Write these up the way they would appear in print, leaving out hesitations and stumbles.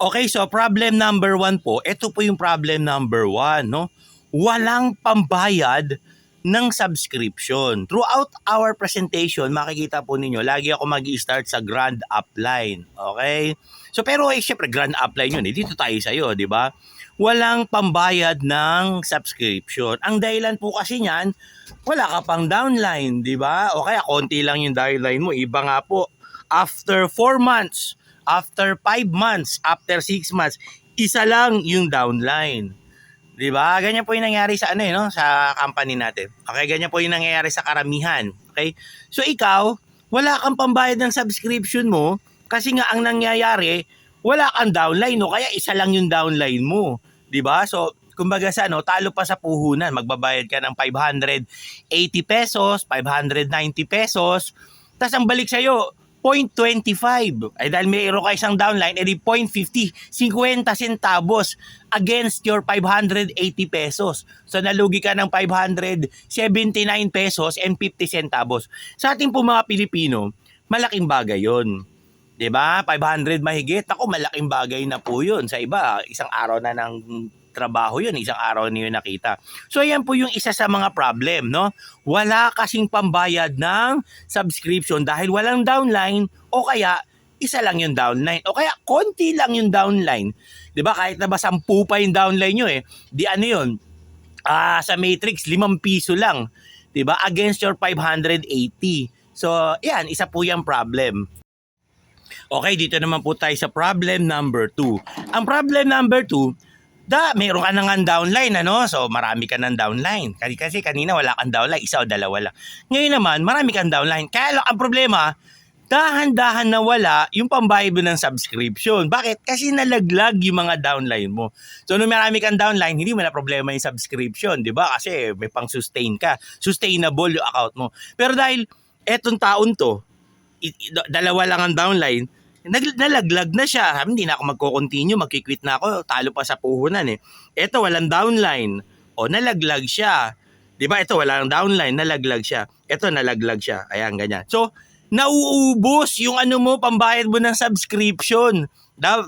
Okay, so problem number 1 po, ito po yung problem number 1, no? Walang pambayad ng subscription. Throughout our presentation, makikita po ninyo, lagi ako mag-i-start sa grand upline. Okay? So pero syempre grand upline yun, dito tayo sa iyo, di ba? Walang pambayad ng subscription. Ang dahilan po kasi niyan, wala ka pang downline, di ba? O kaya konti lang yung downline mo. Iba nga po, after 4 months, after 5 months, after 6 months, isa lang yung downline. 'Di ba? Ganyan po yung nangyari sa no, sa company natin. Okay, ganyan po yung nangyayari sa karamihan. Okay? So ikaw, wala kang pambayad ng subscription mo kasi nga ang nangyayari, wala kang downline no, kaya isa lang yung downline mo. 'Di ba? So kumbaga sa talo pa sa puhunan, magbabayad ka ng 580 pesos, 590 pesos, tas ang balik sa'yo, 0.25. Ay dahil mayroon ka isang downline, edi 0.50, 50 centavos against your 580 pesos. So nalugi ka ng 579 pesos and 50 centavos. Sa ating po mga Pilipino, malaking bagay yon. 'Di ba? 500 mahigit. Ako, malaking bagay na po 'yun. Sa iba, isang araw na ng trabaho 'yun, isang araw niyo nakita. So ayan po yung isa sa mga problem, no? Wala kasing pambayad ng subscription dahil walang downline o kaya isa lang yung downline o kaya konti lang yung downline. 'Di ba? Kahit na ba 10 pa yung downline niyo di ano 'yun? Sa Matrix 5 piso lang, 'di ba? Against your 580. So, yan, isa po yung problem. Okay, dito naman po tayo sa problem number 2. Ang problem number 2, meron ka na nga downline, So, marami ka ng downline. Kasi kanina wala kang downline, isa o dalawa lang. Ngayon naman, marami kang downline. Kaya lang, ang problema, dahan-dahan na wala yung pambayad mo ng subscription. Bakit? Kasi nalaglag yung mga downline mo. So, nung marami kang downline, hindi mo na problema yung subscription, di ba? Kasi may pang-sustain ka. Sustainable yung account mo. Pero dahil etong taon to, dalawa lang ang downline, nalaglag na siya. Hindi na ako magko-continue, magkikwit na ako, talo pa sa puhunan Ito walang downline. O nalaglag siya. 'Di ba? Ito walang downline, nalaglag siya. Ito nalaglag siya. Ayan ganyan. So nauubos yung mo pambayad mo ng subscription.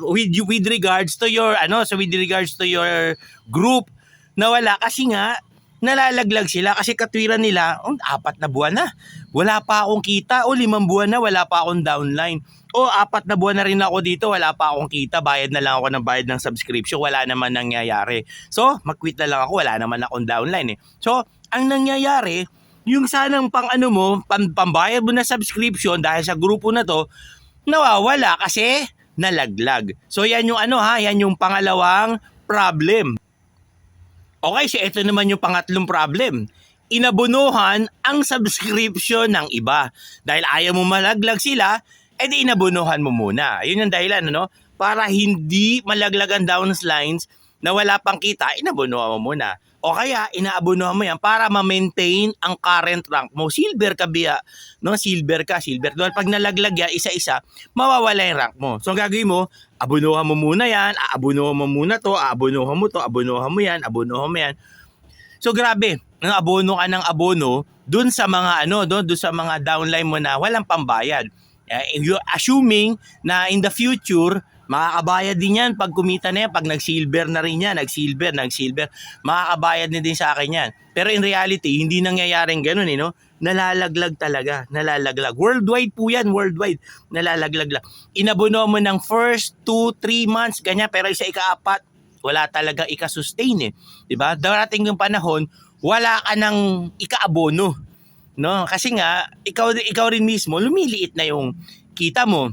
With regards to your with regards to your group na wala kasi nga nalalaglag sila kasi katwiran nila, 4 na buwan na. Wala pa akong kita o 5 buwan na wala pa akong downline. O 4 na buwan na rin ako dito, wala pa akong kita, bayad na lang ako ng bayad ng subscription, wala naman nangyayari. So, mag-quit na lang ako, wala naman akong downline So, ang nangyayari, yung sanang pambayad mo na subscription dahil sa grupo na to, nawawala kasi nalaglag. So, yan yung yan yung pangalawang problem. Okay, so ito naman yung pangatlong problem. Inabunuhan ang subscription ng iba. Dahil ayaw mo malaglag sila, edi inabunuhan mo muna. Yun yung dahilan, para hindi malaglag ang downlines na wala pang kita, inabunuhan mo muna. O kaya, inaabunuhan mo yan para ma-maintain ang current rank mo. Silver ka biya. Silver ka. Dahil pag nalaglag yan, isa-isa, mawawala yung rank mo. So, ang gagawin mo, abunuhan mo muna yan, aabunuhan mo muna to, aabunuhan mo to, abunuhan mo yan, abunuhan mo yan. So, grabe. Abono ka ng abono dun sa mga dun sa mga downline mo na walang pambayad. You're assuming na in the future, makakabayad din yan pag kumita na yan, pag nag-silver na rin yan, nag-silver, makakabayad na din sa akin yan. Pero in reality, hindi nangyayaring ganun nalalaglag talaga, nalalaglag. Worldwide po yan, worldwide, nalalaglag lang. Inabuno mo ng first 2-3 months, ganyan, pero sa ika-4, wala talaga ika-sustain diba? Darating yung panahon, wala ka ng ika-abono. Kasi nga, ikaw rin mismo, lumiliit na yung kita mo.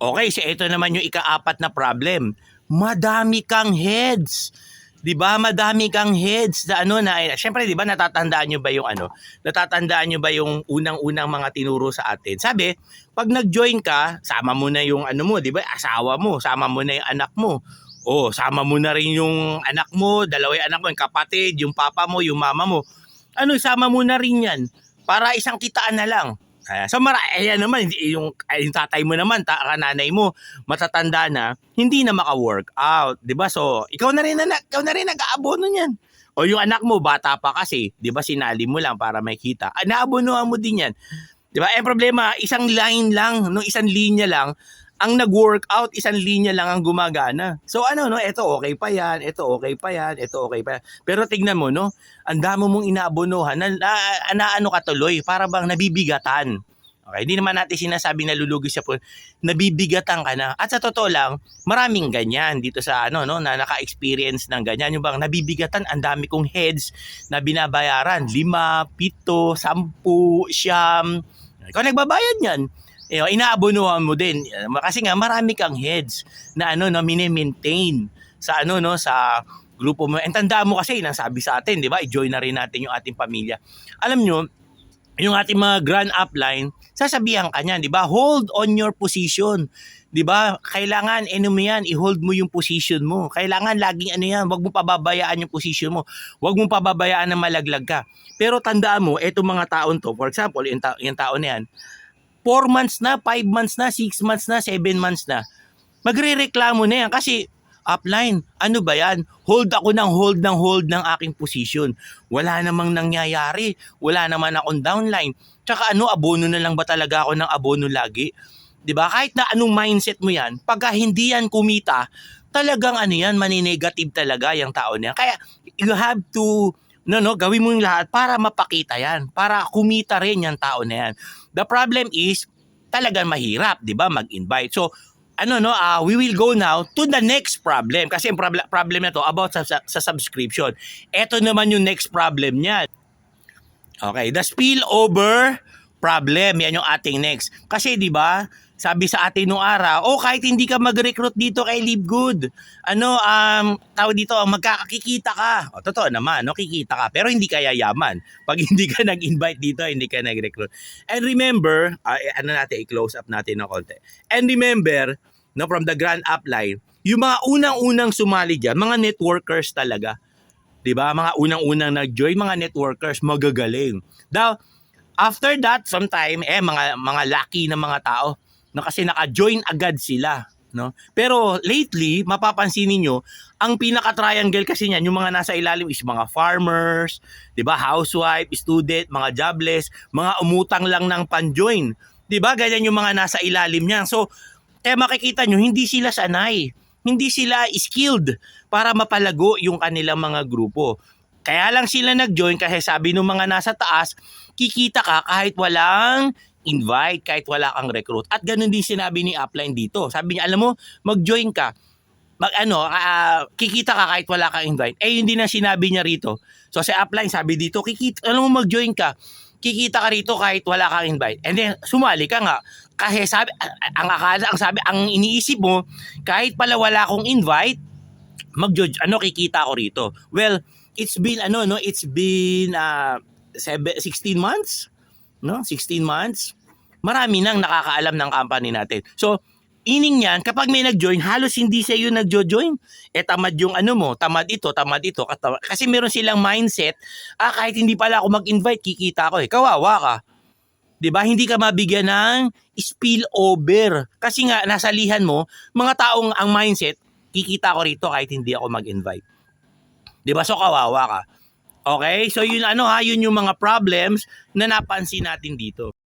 Okay, so ito naman yung ika-4 na problem. Madami kang heads. 'Di ba? Madami kang heads na syempre 'di ba natatandaan niyo ba yung Natatandaan niyo ba yung unang-unang mga tinuro sa atin? Sabi, pag nag-join ka, sama mo na yung mo, 'di ba? Asawa mo, sama mo na yung anak mo. Sama mo na rin yung anak mo, dalawa yung anak mo, yung kapatid, yung papa mo, yung mama mo. Sama mo na rin 'yan para isang kitaan na lang. So ayan naman, yung tatay mo naman, nanay mo, matatanda na, hindi na maka-work out, 'di ba? So, ikaw na rin nag-aabono niyan. O yung anak mo, bata pa kasi, 'di ba, sinali mo lang para may kita. Naabonohan mo din 'yan. 'Di ba? Problema, isang line lang, isang linya lang ang nag-workout, isang linya lang ang gumagana. So ano, no, ito okay pa yan, ito okay pa yan, ito okay pa yan. Pero tignan mo, no, ang damo mong inaabonohan na ano ka tuloy, para bang nabibigatan. Okay, hindi naman natin sinasabing nalulugi siya po, nabibigatan ka na. At sa totoo lang, maraming ganyan dito sa ano, no, na naka-experience ng ganyan. Yung bang nabibigatan, ang dami kong heads na binabayaran, 5, 7, 10, 9. Ikaw nagbabayad niyan. Inaabonohan mo din. Kasi nga marami kang heads na ano, no, mini-maintain sa ano, no, sa grupo mo. And tandaan mo kasi, nasabi sa atin, di ba? I-join na rin natin yung ating pamilya. Alam nyo, yung ating mga grand upline, sasabihan ka niyan, di ba? Hold on your position. Di ba? Kailangan, mo yan, i-hold mo yung position mo. Kailangan laging ano yan, wag mo pababayaan yung position mo. Wag mo pababayaan na malaglag ka. Pero tandaan mo, etong mga taon to, for example, yung tao na yan, 4 months na, 5 months na, 6 months na, 7 months na, magre-reklamo na yan kasi upline, ano ba yan? Hold ako ng hold ng aking position. Wala namang nangyayari. Wala naman akong downline. Tsaka ano, abono na lang ba talaga ako ng abono lagi? 'Di ba? Kahit na anong mindset mo yan, pagka hindi yan kumita, talagang ano yan, maninegative talaga yung tao niya. Kaya you have to gawin mo yung lahat para mapakita yan, para kumita rin yung tao na yan. The problem is, talagang mahirap, 'di ba, mag-invite. So, we will go now to the next problem. Kasi yung problem na to about sa subscription. Ito naman yung next problem niya. Okay, the spillover problem. Yan yung ating next. Kasi 'di ba, sabi sa atin nung araw, kahit hindi ka mag-recruit dito kay Live Good, tawag dito, magkakakikita ka. Totoo naman, no, kikita ka, pero hindi ka yayaman. Pag hindi ka nag-invite dito, hindi ka nag-recruit. And remember, i-close up natin ng konti. And remember, no, from the grand upline, yung mga unang-unang sumali diyan, mga networkers talaga. 'Di ba? Mga unang-unang nag-join, mga networkers, magagaling. Daw, after that, sometime, mga lucky na mga tao, no, kasi naka-join agad sila, no? Pero lately, mapapansin niyo, ang pinaka-triangle kasi niyan, yung mga nasa ilalim is mga farmers, 'di ba? Housewife, student, mga jobless, mga umutang lang ng pan-join. 'Di ba? Ganyan yung mga nasa ilalim niyan. So, kaya makikita nyo, hindi sila sanay. Hindi sila skilled para mapalago yung kanilang mga grupo. Kaya lang sila nag-join kasi sabi ng mga nasa taas, kikita ka kahit walang invite, kahit wala kang recruit. At ganun din sinabi ni upline dito. Sabi niya, alam mo, mag-join ka. Kikita ka kahit wala kang invite. Hindi na sinabi niya rito. So sa upline, sabi dito, alam mo, mag-join ka. Kikita ka rito kahit wala kang invite. And then, sumali ka nga. Kasi ang iniisip mo, kahit pala wala akong invite, kikita ako rito. Well, it's been 16 months, no? 16 months. Marami nang nakakaalam ng company natin. So, ining yan, kapag may nag-join, halos hindi sa iyo nag-join. Tamad yung tamad ito. Kasi meron silang mindset, kahit hindi pala ako mag-invite, kikita ako. Kawawa ka. 'Di ba? Hindi ka mabigyan ng spillover. Kasi nga, nasalihan mo, mga taong ang mindset, kikita ko rito kahit hindi ako mag-invite. 'Di ba? So, kawawa ka. Okay? So, yun yung mga problems na napansin natin dito.